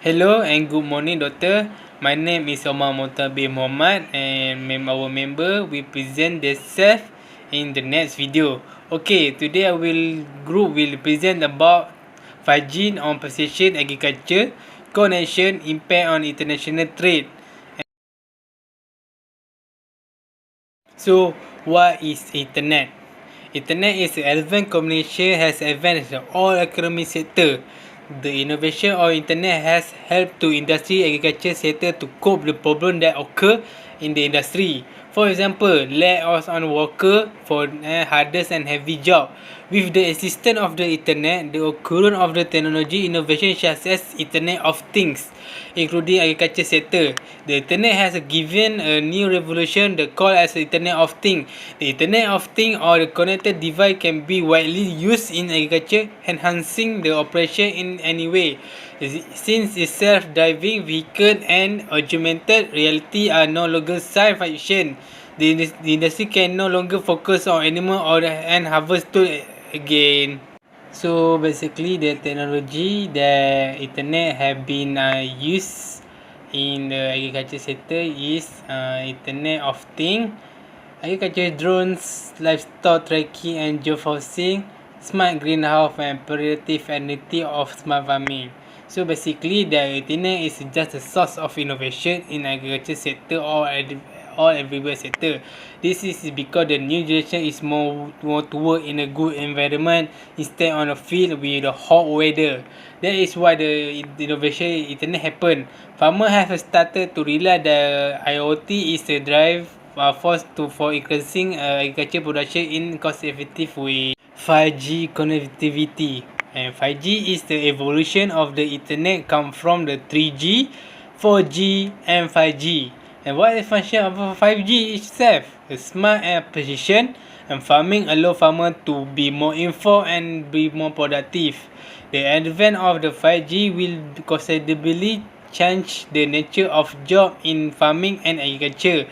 Hello and good morning, Doctor. My name is Omar Motabir Muhammad and our member will present themselves in the next video. Okay, today group will present about 5G on precision agriculture, connection, impact on international trade. So, what is Internet? Internet is advanced communication has advanced in all economic sector. The innovation of Internet has helped to industry agriculture sector to cope the problem that occur in the industry. For example, lack of worker for hardest and heavy job. With the assistance of the Internet, the occurrence of the technology innovation such as Internet of Things, including agriculture sector. The Internet has given a new revolution, the call as the Internet of Things. The Internet of Things or the connected device can be widely used in agriculture, enhancing the operation in any way. Since its self-driving vehicle and augmented reality are no longer science fiction, the industry can no longer focus on animal or and harvest tool again. So basically, the technology that Internet have been used in the agriculture sector is Internet of Things, agriculture drones, livestock tracking and geofencing, smart greenhouse and predictive analytics of smart farming. So basically, the Internet is just a source of innovation in agriculture sector or everywhere sector. This is because the new generation is more to work in a good environment instead on a field with a hot weather. That is why the innovation Internet happen. Farmers have started to realize that IoT is a drive force for increasing agriculture production in cost-effective way. 5G connectivity. And 5G is the evolution of the Internet come from the 3G, 4G and 5G. And what is the function of 5G itself? The smart and precision and farming allow farmers to be more informed and be more productive. The advent of the 5G will considerably change the nature of job in farming and agriculture.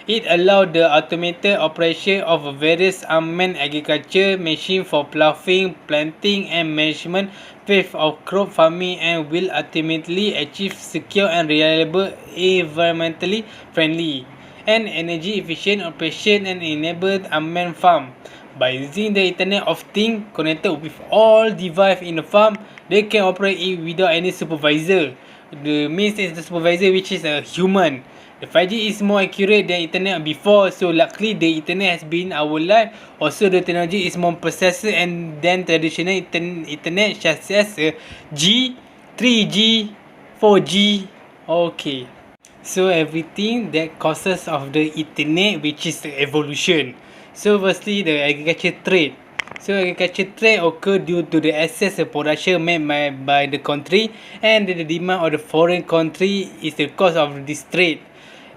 It allowed the automated operation of various unmanned agriculture machines for ploughing, planting and management phase of crop farming and will ultimately achieve secure and reliable, environmentally friendly and energy efficient operation and enable unmanned farm. By using the Internet of Things connected with all devices in the farm, they can operate it without any supervisor. The means is the supervisor which is a human. The 5G is more accurate than Internet before, so luckily the Internet has been our life. Also, the technology is more processor and than traditional Internet such as G, 3G, 4G. Okay. So everything that causes of the Internet, which is the evolution. So firstly, the agriculture trade. So agriculture trade occur due to the excess of production made by the country and the demand of the foreign country is the cause of this trade.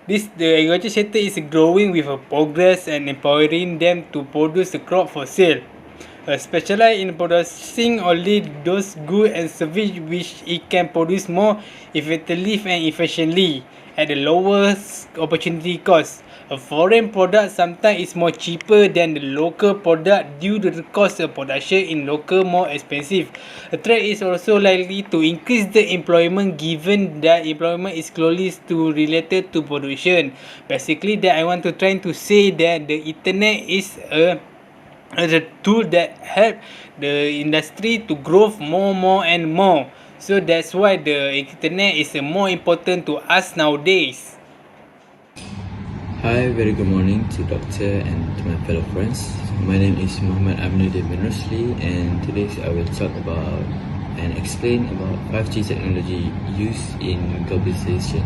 The agriculture sector is growing with a progress and empowering them to produce the crop for sale. Specialize in producing only those goods and services which it can produce more effectively and efficiently at the lowest opportunity cost. A foreign product sometimes is more cheaper than the local product due to the cost of production in local more expensive. A trade is also likely to increase the employment given that employment is closely related to production. Basically, that I want to try to say that the Internet is a tool that help the industry to grow more and more. So that's why the Internet is more important to us nowadays. Hi, very good morning to Doctor and to my fellow friends. My name is Muhammad Aminuddin bin Rusli and today I will talk about and explain about 5G technology used in globalization.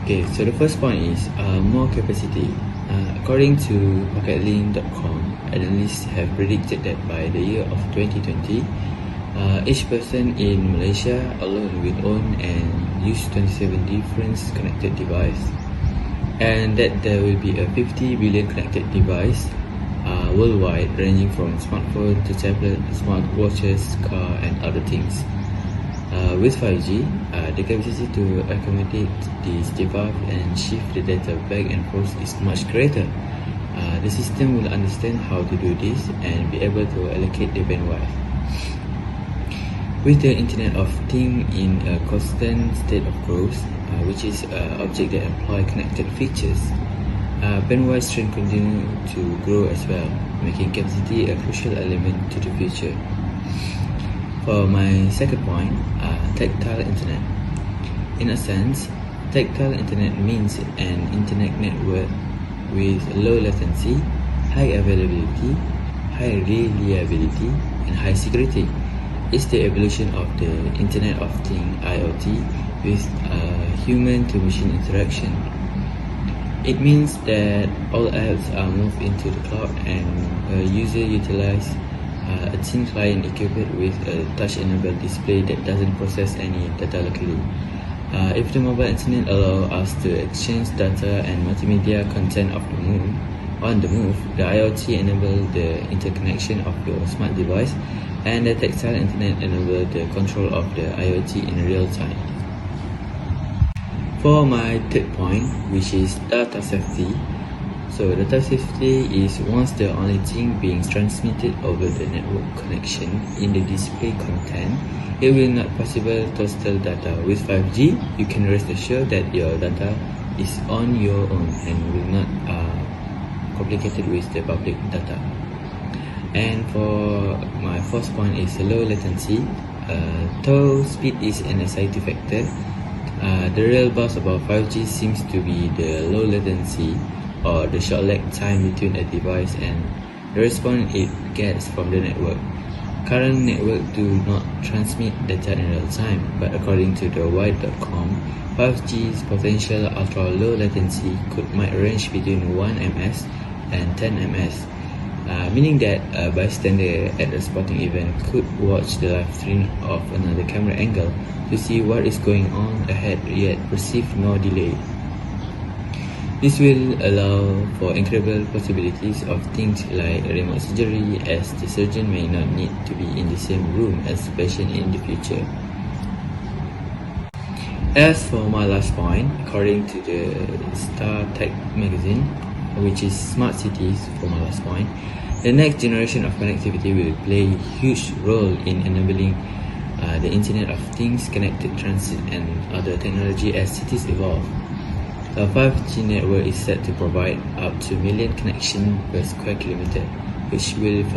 Okay, so the first point is more capacity. According to PocketLink.com, analysts have predicted that by the year of 2020, each person in Malaysia alone will own and use 27 different connected devices, and that there will be a 50 billion connected device worldwide, ranging from smartphone to tablet, smartwatches, car and other things. With 5G, the capacity to accommodate this device and shift the data back and forth is much greater. The system will understand how to do this and be able to allocate the bandwidth. With the Internet of Things in a constant state of growth, which is objects that employ connected features, bandwidth strength continue to grow as well, making capacity a crucial element to the future. For my second point, tactile internet. In a sense, tactile internet means an internet network with low latency, high availability, high reliability, and high security. It's the evolution of the Internet of Things (IoT) with human-to-machine interaction. It means that all apps are moved into the cloud and a user utilize a thin client equipped with a touch-enabled display that doesn't process any data locally. If the mobile internet allows us to exchange data and multimedia content on the move, the IoT enables the interconnection of your smart device, and the tactile internet enables the control of the IoT in real time. For my third point, which is data safety. So data safety is once the only thing being transmitted over the network connection in the display content. It will not possible to steal data. With 5G, you can rest assured that your data is on your own and will not complicated with the public data. And for my fourth point is low latency. Though speed is an anxiety factor, the real buzz about 5G seems to be the low latency or the short lag time between a device and the response it gets from the network. Current networks do not transmit data in real time, but according to the Wired.com, 5G's potential ultra-low latency might range between 1 ms and 10 ms, meaning that a bystander at a sporting event could watch the live stream of another camera angle to see what is going on ahead yet perceive no delay. This will allow for incredible possibilities of things like remote surgery, as the surgeon may not need to be in the same room as the patient in the future. As for my last point, according to the StarTech magazine, which is smart cities for my last point, the next generation of connectivity will play a huge role in enabling the Internet of Things, connected transit, and other technology as cities evolve. A 5G network is set to provide up to 1 million connections per square kilometer, which will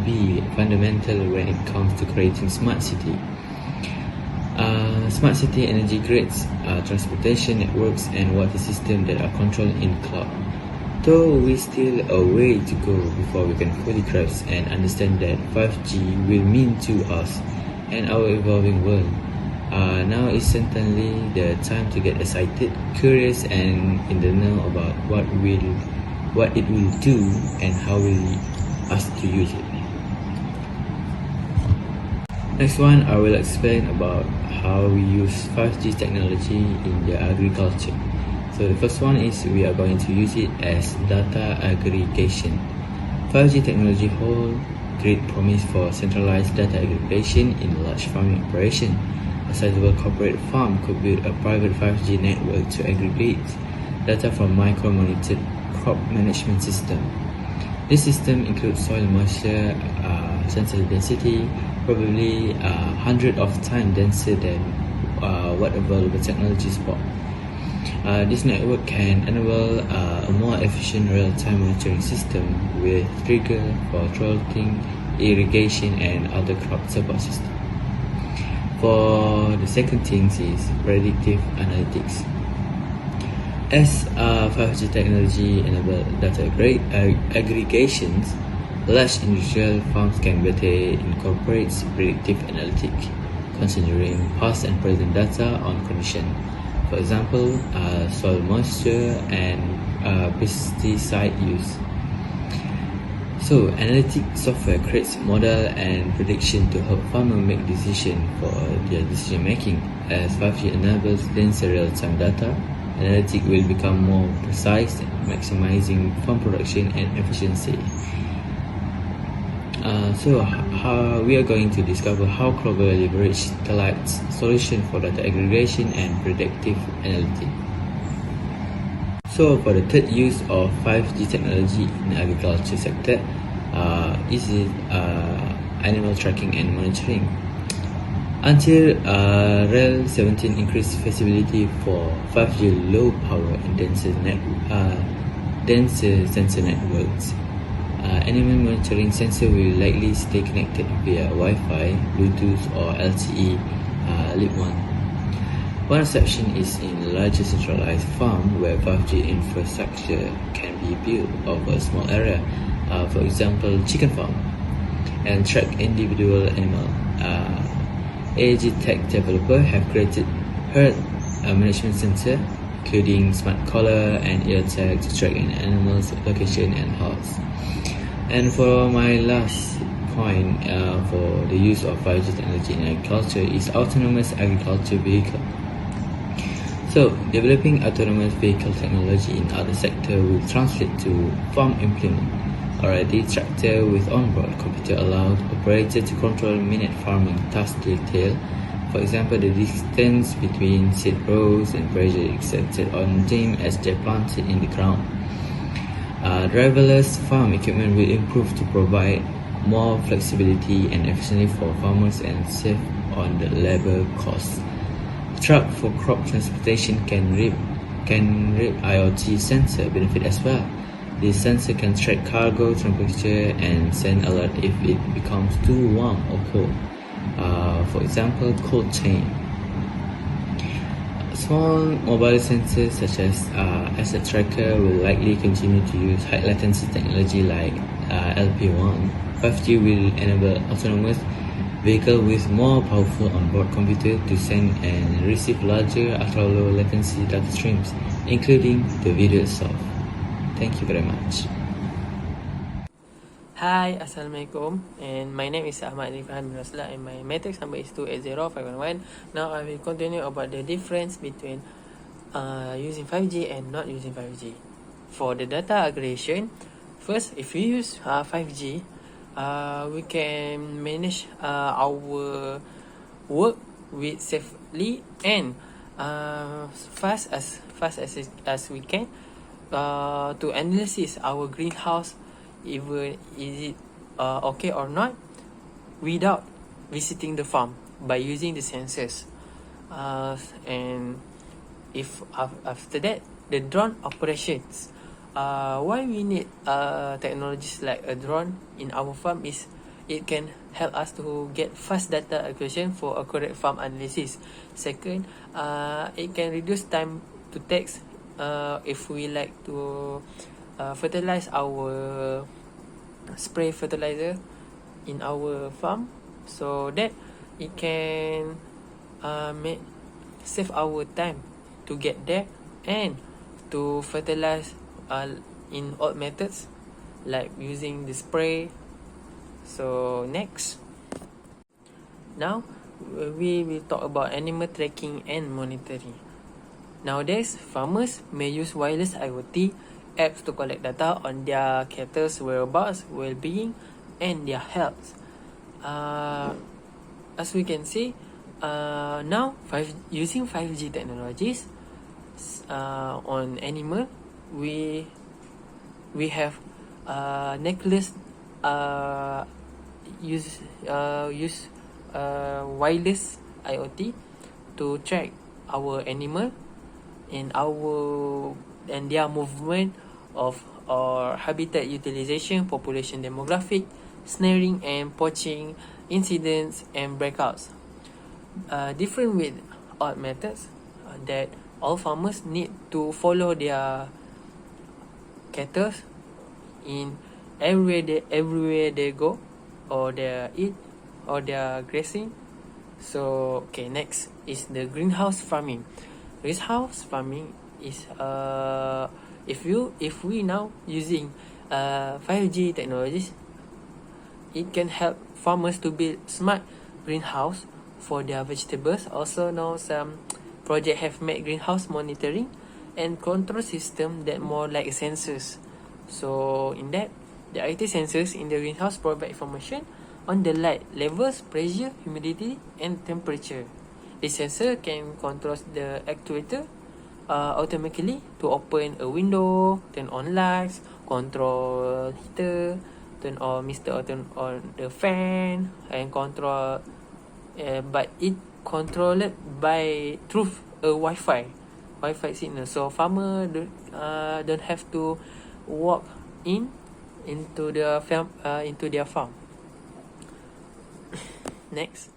be fundamental when it comes to creating smart city. Smart city energy grids, transportation networks, and water systems that are controlled in cloud. Though we still a way to go before we can fully grasp and understand that 5G will mean to us and our evolving world. Now is certainly the time to get excited, curious, and in the know about what it will do and how will us to use it. Next one, I will explain about how we use 5G technology in the agriculture. So the first one is we are going to use it as data aggregation. 5G technology holds great promise for centralized data aggregation in large farming operation. A sizable corporate farm could build a private 5G network to aggregate data from micro-monitored crop management system. This system includes soil moisture, sensor density, probably 100 of times denser than what available technology support. This network can enable a more efficient real-time monitoring system with trigger for droughting, irrigation, and other crop support systems. For the second thing is predictive analytics. As 5G technology enables data aggregations, large industrial farms can better incorporate predictive analytics, considering past and present data on condition. For example, soil moisture and pesticide use. So, analytic software creates model and prediction to help farmers make decisions for their decision making. As 5G enables denser real-time data, analytics will become more precise, maximizing farm production and efficiency. So, how we are going to discover how Clover leverage Telight's solution for data aggregation and predictive analytics. So, for the third use of 5G technology in the agriculture sector, is animal tracking and monitoring. Until REL 17 increased feasibility for 5G low power and denser sensor networks, animal monitoring sensor will likely stay connected via Wi-Fi, Bluetooth or LTE LIP1. One exception is in larger centralized farm where 5G infrastructure can be built over a small area, for example chicken farm, and track individual animal. AAG Tech developer have created herd management sensor, including smart collar and ear tag to track an animal's location and health. And for my last point for the use of 5G technology in agriculture is autonomous agriculture vehicle. So, developing autonomous vehicle technology in other sector will translate to farm implement. Already, tractor with onboard computer allowed operator to control minute farming task detail. For example, the distance between seed rows and pressure exerted on them as they planted in the ground. Driverless farm equipment will improve to provide more flexibility and efficiency for farmers and save on the labor costs. Truck for crop transportation can reap IoT sensor benefit as well. This sensor can track cargo temperature and send alert if it becomes too warm or cold. For example, cold chain. Small mobile sensors such as asset tracker will likely continue to use high latency technology like LP1. 5G will enable autonomous vehicle with more powerful onboard computer to send and receive larger ultra-low latency data streams, including the video itself. Thank you very much. Hi, Assalamualaikum, and my name is Ahmad Rifan bin Raslah, and my matrix number is 280511. Now I will continue about the difference between using 5G and not using 5G. For the data aggregation, first, if we use 5G, we can manage our work with safely and fast as we can to analyze our greenhouse, even is it okay or not, without visiting the farm by using the sensors. And if after that, the drone operations, why we need technologies like a drone in our farm is it can help us to get fast data acquisition for accurate farm analysis. Second, it can reduce time to text if we like to fertilize our spray fertilizer in our farm, so that it can save our time to get there and to fertilize in old methods like using the spray. So next, now we will talk about animal tracking and monitoring. Nowadays, farmers may use wireless IoT apps to collect data on their cattle's whereabouts, well-being, and their health. As we can see, now using 5G technologies on animal, we have necklace use wireless IoT to track our animal and their movement of or habitat utilization, population demographic, snaring and poaching incidents and breakouts. Different with odd methods that all farmers need to follow their cattle in everywhere they go, or they eat, or they are grazing. So okay, next is the greenhouse farming. Greenhouse farming is if we now using 5G technologies, it can help farmers to build smart greenhouse for their vegetables. Also now some project have made greenhouse monitoring and control system that more like sensors. So in that, the IT sensors in the greenhouse provide information on the light levels, pressure, humidity and temperature. The sensor can control the actuator automatically to open a window, turn on lights, control heater, turn on or turn on the fan, and control but it controlled by through a Wi-Fi signal. So farmer don't have to walk into their farm. Next,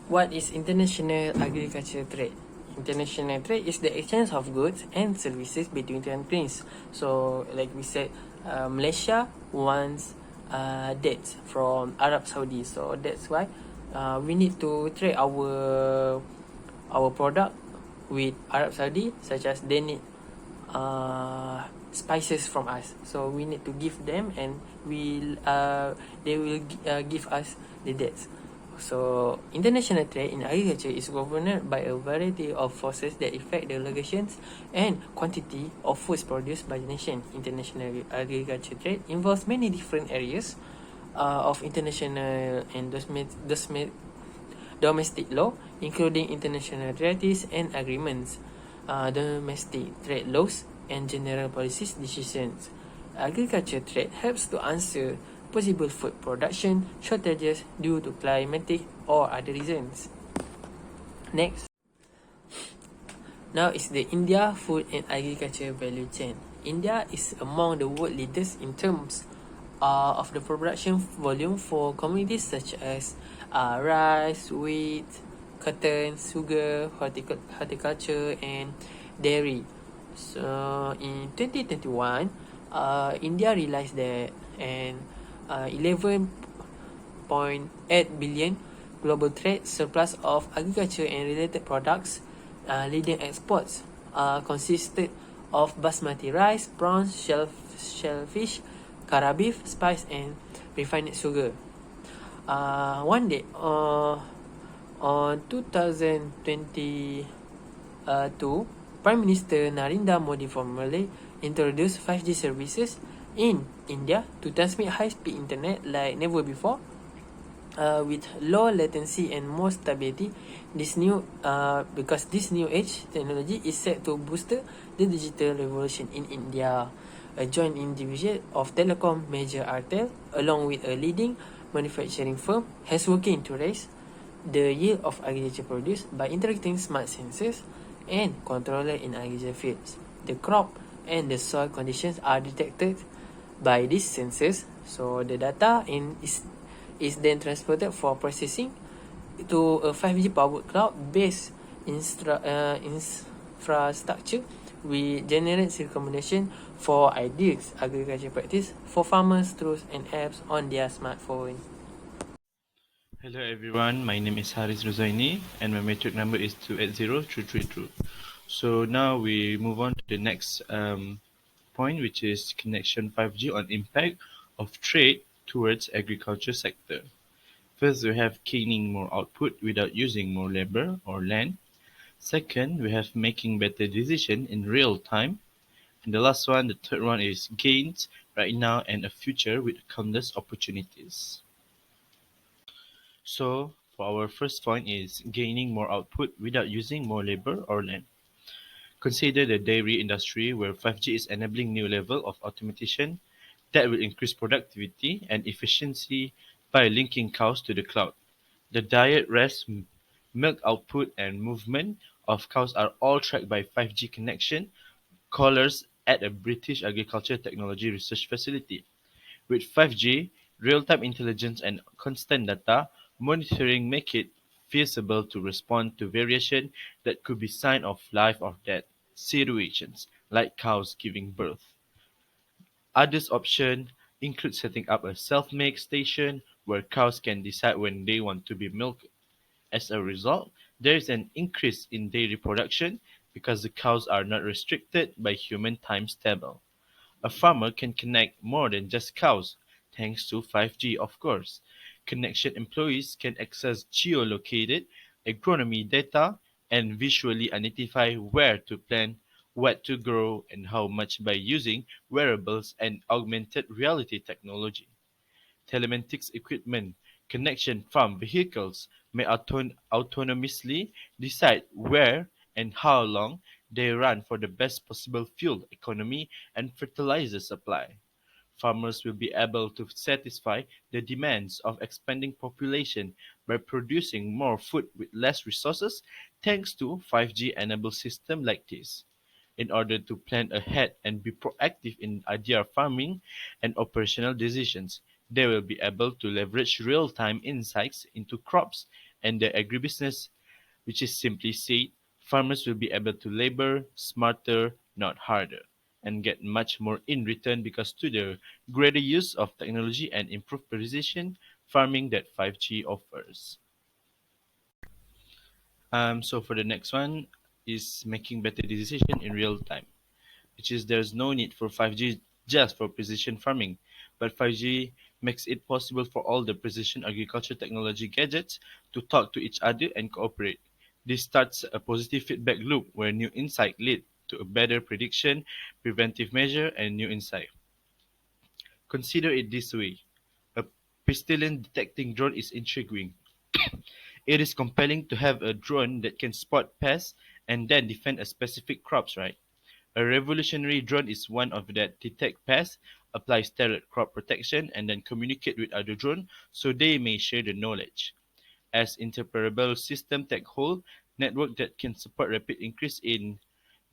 what is international agriculture trade? International trade is the exchange of goods and services between countries. So, like we said, Malaysia wants dates from Arab Saudi. So that's why we need to trade our product with Arab Saudi, such as they need spices from us. So we need to give them, and they will give us the dates. So international trade in agriculture is governed by a variety of forces that affect the locations and quantity of foods produced by the nation. International agriculture trade involves many different areas of international and domestic law, including international treaties and agreements, domestic trade laws, and general policies decisions. Agriculture trade helps to answer possible food production shortages due to climatic or other reasons. Next, now is the India food and agriculture value chain. India is among the world leaders in terms of the production volume for commodities such as rice, wheat, cotton, sugar, horticulture, and dairy. So in 2021, India realized that an 11.8 billion global trade surplus of agriculture and related products, leading exports consisted of basmati rice, prawns, shellfish, kara beef, spice, and refined sugar. One day, on 2022, Prime Minister Narendra Modi formally introduced 5G services in India to transmit high-speed internet like never before, with low latency and more stability. Because this new age technology is set to boost the digital revolution in India. A joint individual of telecom major Airtel, along with a leading manufacturing firm, has working to raise the yield of agriculture produce by integrating smart sensors and controller in agriculture fields. The crop and the soil conditions are detected by these sensors. So the data is then transported for processing to a 5G powered cloud-based infrastructure. We generate recommendation for ideas agriculture practice for farmers through an apps on their smartphone. Hello everyone, my name is Haris Ruzaini and my metric number is 280332. So now we move on to the next point, which is connection 5G on impact of trade towards agriculture sector. First, we have gaining more output without using more labor or land. Second, we have making better decision in real time. And the last one, the third one, is gains right now and a future with countless opportunities. So for our first point is gaining more output without using more labor or land. Consider the dairy industry where 5G is enabling new level of automation that will increase productivity and efficiency by linking cows to the cloud. The diet, rest, milk output, and movement of cows are all tracked by 5G connection collars at a British Agriculture Technology Research Facility. With 5G, real-time intelligence and constant data monitoring make it feasible to respond to variation that could be sign of life or death situations, like cows giving birth. Other options include setting up a self-milk station where cows can decide when they want to be milked. As a result, there is an increase in dairy production because the cows are not restricted by human timetable. A farmer can connect more than just cows, thanks to 5G of course. Connection employees can access geolocated agronomy data and visually identify where to plant, what to grow, and how much by using wearables and augmented reality technology. Telematics equipment connection from vehicles may autonomously decide where and how long they run for the best possible fuel economy and fertilizer supply. Farmers will be able to satisfy the demands of expanding population by producing more food with less resources thanks to 5G enabled systems like this. In order to plan ahead and be proactive in idea farming and operational decisions, they will be able to leverage real-time insights into crops and their agribusiness, which is simply said, farmers will be able to labor smarter, not harder, and get much more in return because to the greater use of technology and improved precision farming that 5G offers. So for the next one is making better decision in real time, which is there's no need for 5G just for precision farming, but 5G makes it possible for all the precision agriculture technology gadgets to talk to each other and cooperate. This starts a positive feedback loop where new insight lead to a better prediction, preventive measure, and new insight. Consider it this way. A pestilence detecting drone is intriguing. It is compelling to have a drone that can spot pests and then defend a specific crops, right? A revolutionary drone is one of that detect pests, applies tailored crop protection, and then communicate with other drone so they may share the knowledge. As interoperable system take hold, network that can support rapid increase in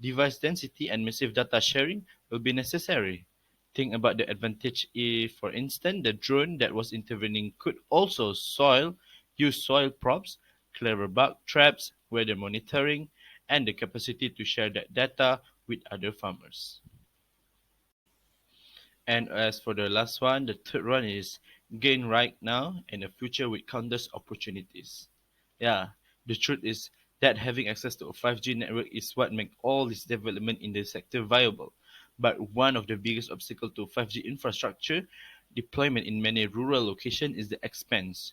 device density and massive data sharing will be necessary. Think about the advantage if, for instance, the drone that was intervening could also use soil props, clever bug traps, weather monitoring, and the capacity to share that data with other farmers. And as for the last one, the third one is gain right now and a future with countless opportunities. Yeah, the truth is that having access to a 5G network is what makes all this development in the sector viable. But one of the biggest obstacles to 5G infrastructure deployment in many rural locations is the expense.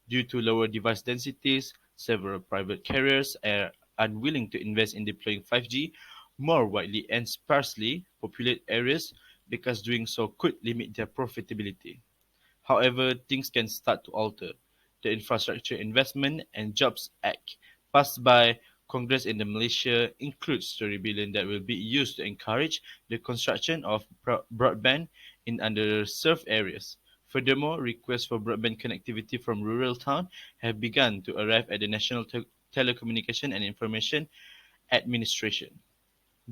Due to lower device densities, several private carriers are unwilling to invest in deploying 5G more widely and sparsely populated areas because doing so could limit their profitability. However, things can start to alter. The Infrastructure Investment and Jobs Act, passed by Congress in the Malaysia, includes 30 billion that will be used to encourage the construction of broadband in underserved areas. Furthermore, requests for broadband connectivity from rural towns have begun to arrive at the National Telecommunication and Information Administration.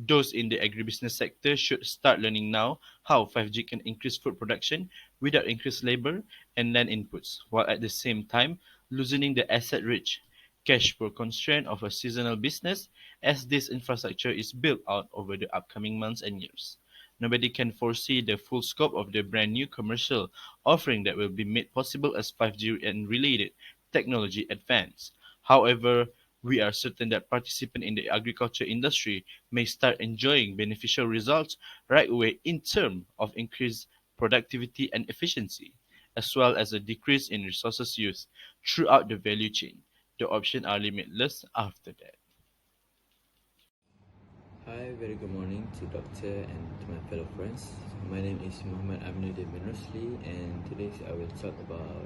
Those in the agribusiness sector should start learning now how 5G can increase food production without increased labor and land inputs, while at the same time loosening the asset-rich, cash flow constraint of a seasonal business as this infrastructure is built out over the upcoming months and years. Nobody can foresee the full scope of the brand new commercial offering that will be made possible as 5G and related technology advance. However, we are certain that participants in the agriculture industry may start enjoying beneficial results right away in terms of increased productivity and efficiency, as well as a decrease in resources used throughout the value chain. The options are limitless after that. Hi, very good morning to Doctor and to my fellow friends. My name is Muhammad Aminuddin bin Rusli, and today I will talk about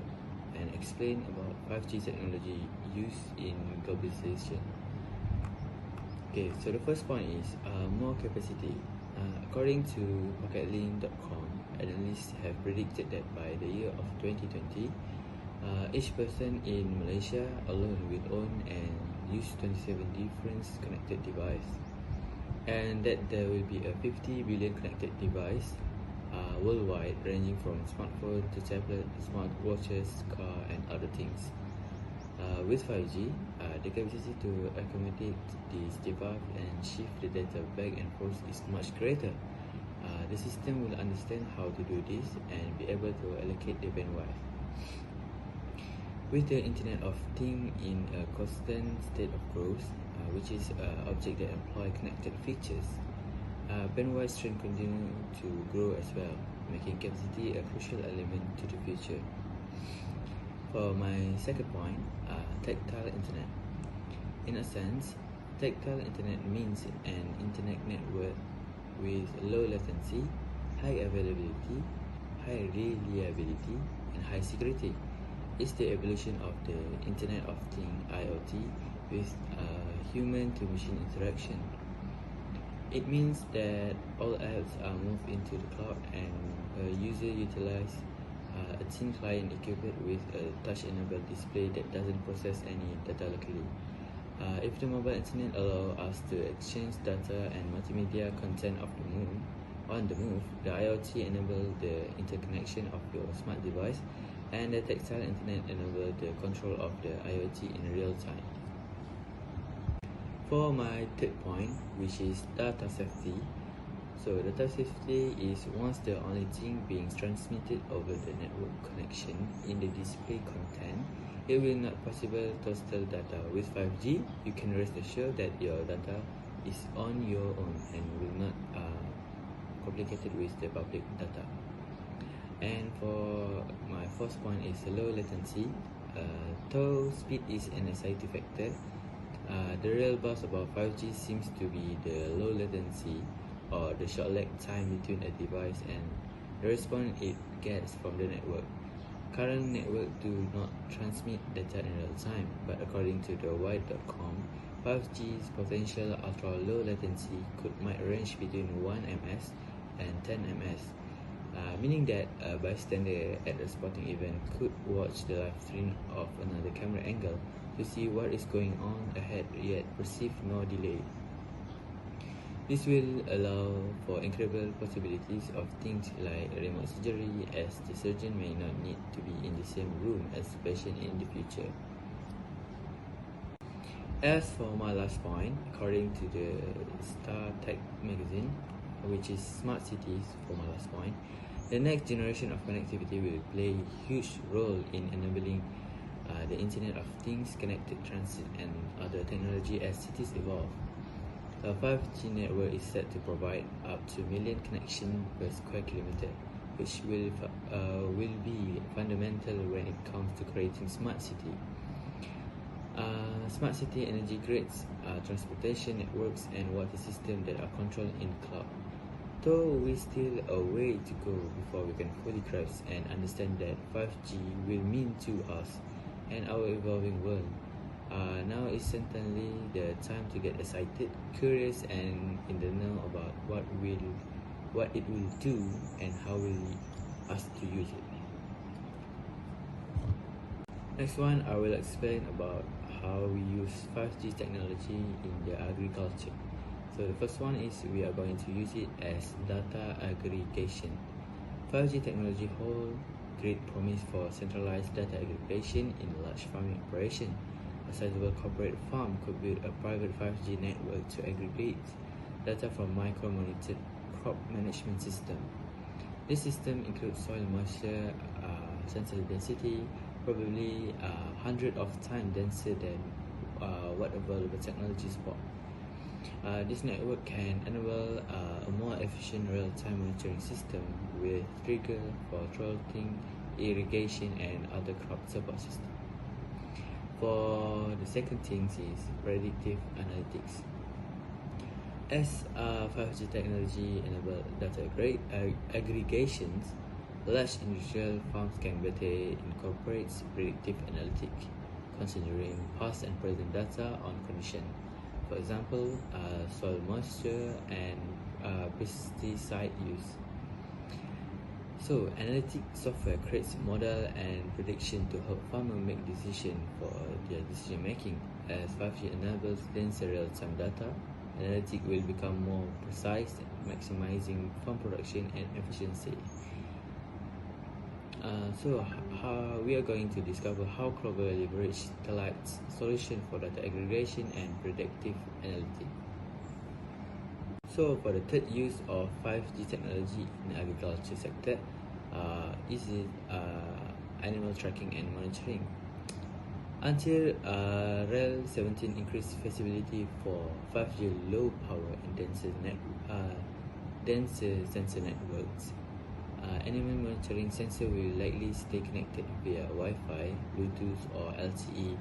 and explain about 5G technology used in globalization. Okay, so the first point is more capacity. According to PocketLink.com, analysts have predicted that by the year of 2020, each person in Malaysia alone will own and use 27 different connected devices, and that there will be a 50 billion connected device worldwide, ranging from smartphone to tablet, smartwatches, car, and other things. With 5G, the capacity to accommodate this device and shift the data back and forth is much greater. The system will understand how to do this and be able to allocate the bandwidth. With the Internet of Things in a constant state of growth, which is an object that employ connected features, bandwidth strength continue to grow as well, making capacity a crucial element to the future. For my second point, tactile internet. In a sense, tactile internet means an internet network with low latency, high availability, high reliability, and high security. It's the evolution of the Internet of Things (IoT) with human-to-machine interaction. It means that all apps are moved into the cloud and a user utilize a thin client equipped with a touch-enabled display that doesn't process any data locally. If the mobile internet allows us to exchange data and multimedia content on the move, the IoT enables the interconnection of your smart device, and the tactile internet enables the control of the IoT in real time. For my third point, which is data safety. So data safety is once the only thing being transmitted over the network connection in the display content. It will not possible to steal data. With 5G, you can rest assured that your data is on your own and will not complicated with the public data. And for my fourth point is low latency. Though speed is an anxiety factor, the real buzz about 5G seems to be the low latency or the short lag time between a device and the response it gets from the network. Current networks do not transmit data in real time, but according to the Wide.com, 5G's potential ultra-low latency might range between 1 ms and 10 ms, meaning that a bystander at a sporting event could watch the live stream of another camera angle to see what is going on ahead yet perceive no delay. This will allow for incredible possibilities of things like remote surgery, as the surgeon may not need to be in the same room as the patient in the future. As for my last point, according to the StarTech magazine, which is smart cities for my last point, the next generation of connectivity will play a huge role in enabling the Internet of Things, connected transit and other technology as cities evolve. A 5G network is set to provide up to 1 million connections per square kilometer, which will be fundamental when it comes to creating smart city. Smart city energy grids, transportation networks, and water systems that are controlled in cloud. Though we still a way to go before we can fully grasp and understand that 5G will mean to us and our evolving world. Now is certainly the time to get excited, curious, and in the know about what it will do and how will us to use it. Next one, I will explain about how we use 5G technology in the agriculture. So the first one is we are going to use it as data aggregation. 5G technology holds great promise for centralized data aggregation in large farming operation. A sizable corporate farm could build a private 5G network to aggregate data from micro-monitored crop management system. This system includes soil moisture, sensor density, probably 100 of times denser than what available technology support. This network can enable a more efficient real-time monitoring system with trigger for throttling, irrigation, and other crop support systems. For the second thing is predictive analytics. As 5G technology enables data aggregations, large industrial farms can better incorporate predictive analytics, considering past and present data on condition. For example, soil moisture and pesticide use. So, analytic software creates model and prediction to help farmers make decisions for their decision making. As 5G enables denser real-time data, analytics will become more precise, maximizing farm production and efficiency. So, how we are going to discover how Clover leverage Telight's solution for data aggregation and predictive analytics. So, for the third use of 5G technology in the agriculture sector, is animal tracking and monitoring. Until REL 17 increased feasibility for 5G low power and denser sensor networks, animal monitoring sensor will likely stay connected via Wi-Fi, Bluetooth, or LTE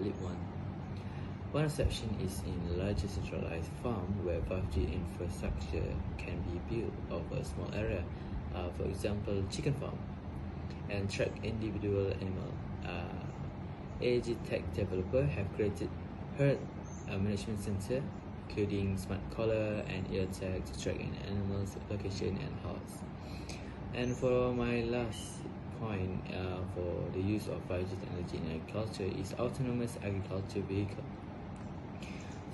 LIP1. One exception is in larger centralized farm where 5G infrastructure can be built over a small area, for example chicken farm, and track individual animal. AG Tech developers have created herd management sensor, including smart collar and ear tag to track an animal's location and health. And for my last point for the use of 5G technology in agriculture is autonomous agriculture vehicle.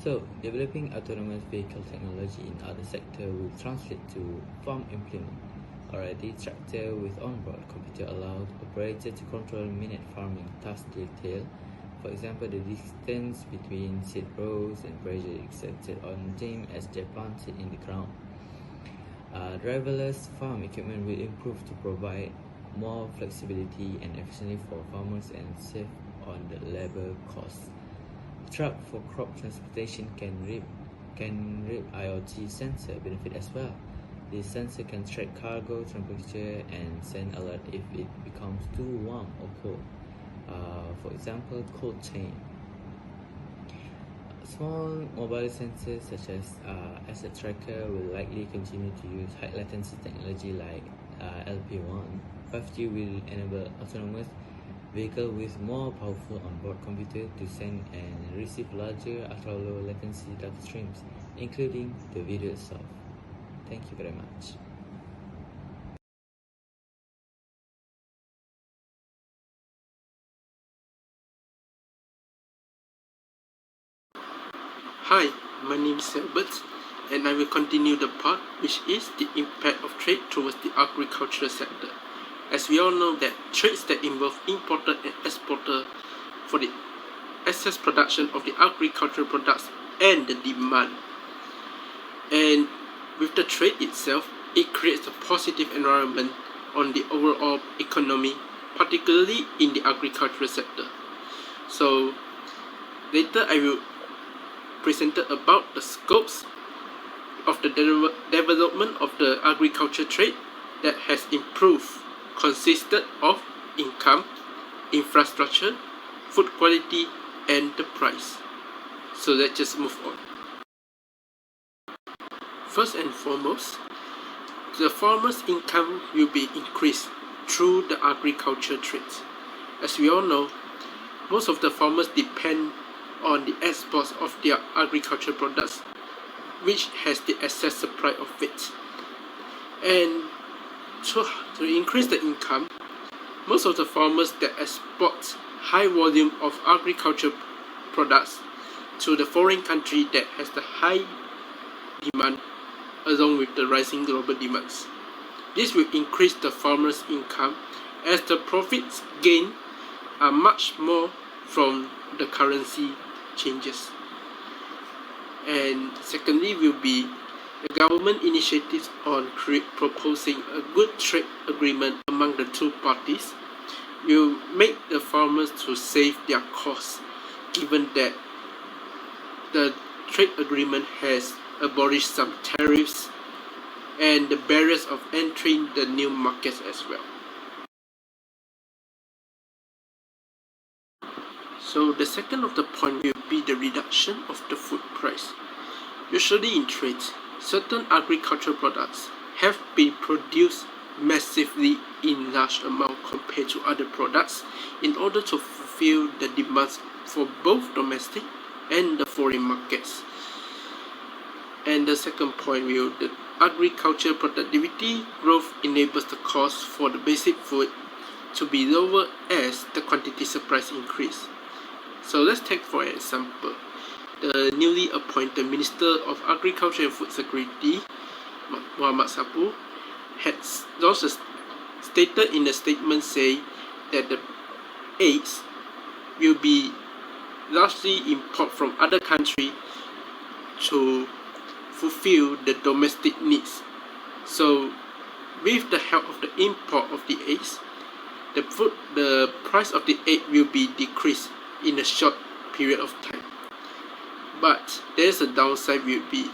So, developing autonomous vehicle technology in other sectors will translate to farm implement. Already, tractor with onboard computer allow operator to control minute farming task detail. For example, the distance between seed rows and pressure exerted on them as they planted in the ground. Driverless farm equipment will improve to provide more flexibility and efficiency for farmers and save on the labor costs. Truck for crop transportation can reap IoT sensor benefit as well. This sensor can track cargo temperature and send alert if it becomes too warm or cold. For example, cold chain. Small mobile sensors such as asset tracker will likely continue to use high latency technology like LP1. 5G will enable autonomous vehicle with more powerful onboard computer to send and receive larger ultra-low latency data streams, including the video itself. Thank you very much. Hi, my name is Albert, and I will continue the part which is the impact of trade towards the agricultural sector. As we all know that trades that involve importer and exporter for the excess production of the agricultural products and the demand. And with the trade itself, it creates a positive environment on the overall economy, particularly in the agricultural sector. So later I will present about the scopes of the development of the agriculture trade that has improved, consisted of income, infrastructure, food quality, and the price. So let's just move on. First and foremost, the farmer's income will be increased through the agriculture trade. As we all know, most of the farmers depend on the exports of their agricultural products, which has the excess supply of it. And to increase the income, most of the farmers that export high volume of agricultural products to the foreign country that has the high demand along with the rising global demands. This will increase the farmer's income as the profits gained are much more from the currency changes. And secondly will be the government initiatives on proposing a good trade agreement among the two parties will make the farmers to save their costs, given that the trade agreement has abolished some tariffs and the barriers of entering the new markets as well. So the second of the point will be the reduction of the food price. Usually in trade, certain agricultural products have been produced massively in large amount compared to other products in order to fulfill the demands for both domestic and the foreign markets. And the second point will the agricultural productivity growth enables the cost for the basic food to be lower as the quantity supplies increase. So let's take for example the newly appointed Minister of Agriculture and Food Security, Muhammad Sapu, has also stated in a statement saying that the eggs will be largely imported from other countries to fulfill the domestic needs. So with the help of the import of the eggs, the price of the egg will be decreased in a short period of time. But there's a downside will be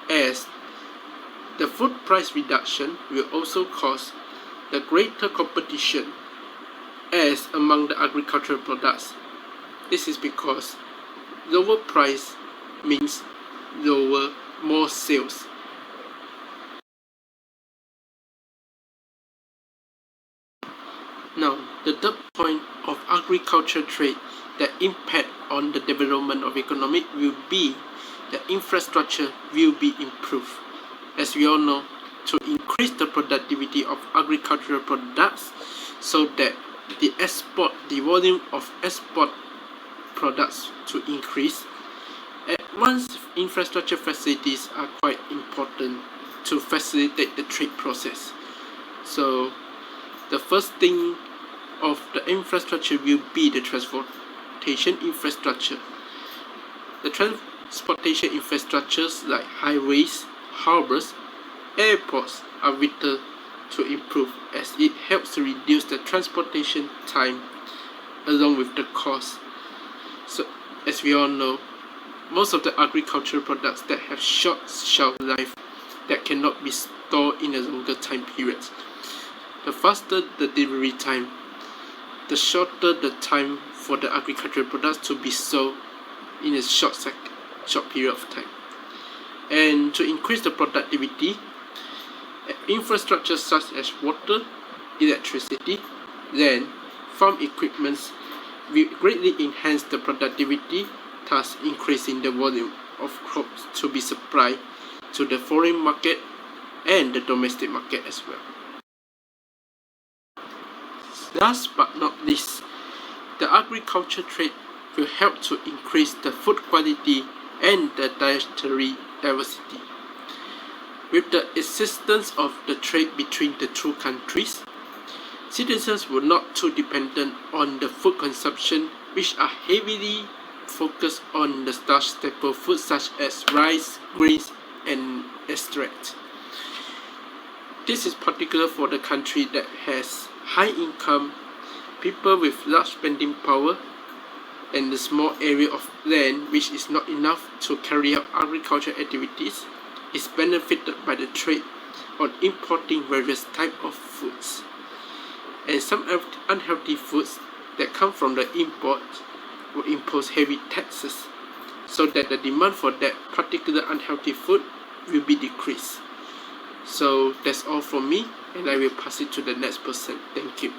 as the food price reduction will also cause the greater competition as among the agricultural products. This is because lower price means more sales. Now, the third point of agriculture trade that impact on the development of economic will be the infrastructure will be improved. As we all know, to increase the productivity of agricultural products, so that the volume of export products to increase. Advanced infrastructure facilities are quite important to facilitate the trade process. So the first thing of the infrastructure will be the transportation infrastructure. The transportation infrastructures like highways, harbors, airports are vital to improve, as it helps to reduce the transportation time along with the cost. So as we all know, most of the agricultural products that have short shelf life that cannot be stored in a longer time period. The faster the delivery time, the shorter the time for the agricultural products to be sold in a short period of time. And to increase the productivity, infrastructure such as water, electricity, land, farm equipments will greatly enhance the productivity, thus increasing the volume of crops to be supplied to the foreign market and the domestic market as well. Last but not least, the agriculture trade will help to increase the food quality and the dietary diversity. With the assistance of the trade between the two countries, citizens were not too dependent on the food consumption, which are heavily focused on the starch staple foods such as rice, grains, and extract. This is particular for the country that has high income, people with large spending power, and the small area of land which is not enough to carry out agricultural activities is benefited by the trade on importing various types of foods. And some unhealthy foods that come from the import will impose heavy taxes, so that the demand for that particular unhealthy food will be decreased. So that's all from me, and I will pass it to the next person. Thank you.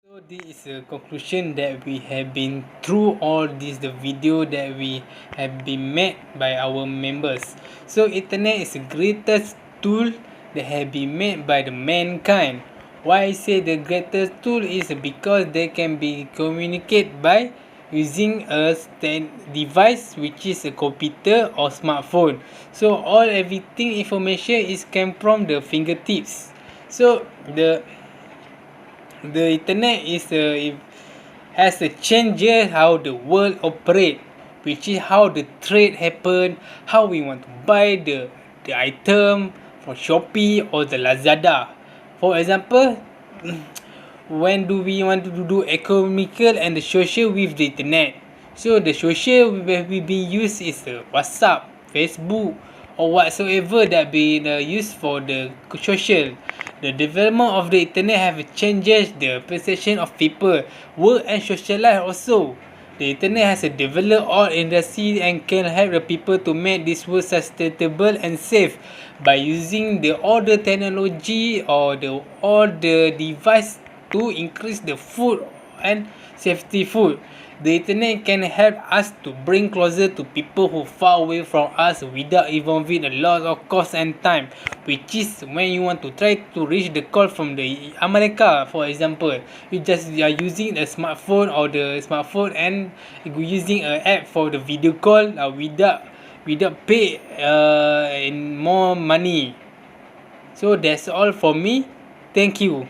So this is a conclusion that we have been through all this the video that we have been made by our members. So internet is the greatest tool that have been made by the mankind. Why I say the greatest tool is because they can be communicate by using a device which is a computer or smartphone. So all everything information is came from the fingertips. So the internet has a changes how the world operate, which is how the trade happen, how we want to buy the item from Shopee or the Lazada. For example, when do we want to do economical and the social with the internet? So the social will be used is WhatsApp, Facebook, or whatsoever that be used for the social. The development of the internet have changes the perception of people, work and social life also. The internet has developed all industry and can help the people to make this world sustainable and safe by using all the technology or all the device to increase the food and safety food. The internet can help us to bring closer to people who far away from us without involving a lot of cost and time, which is when you want to try to reach the call from the America, for example, you are using a smartphone or the smartphone and using an app for the video call without pay more money. So that's all for me. Thank you.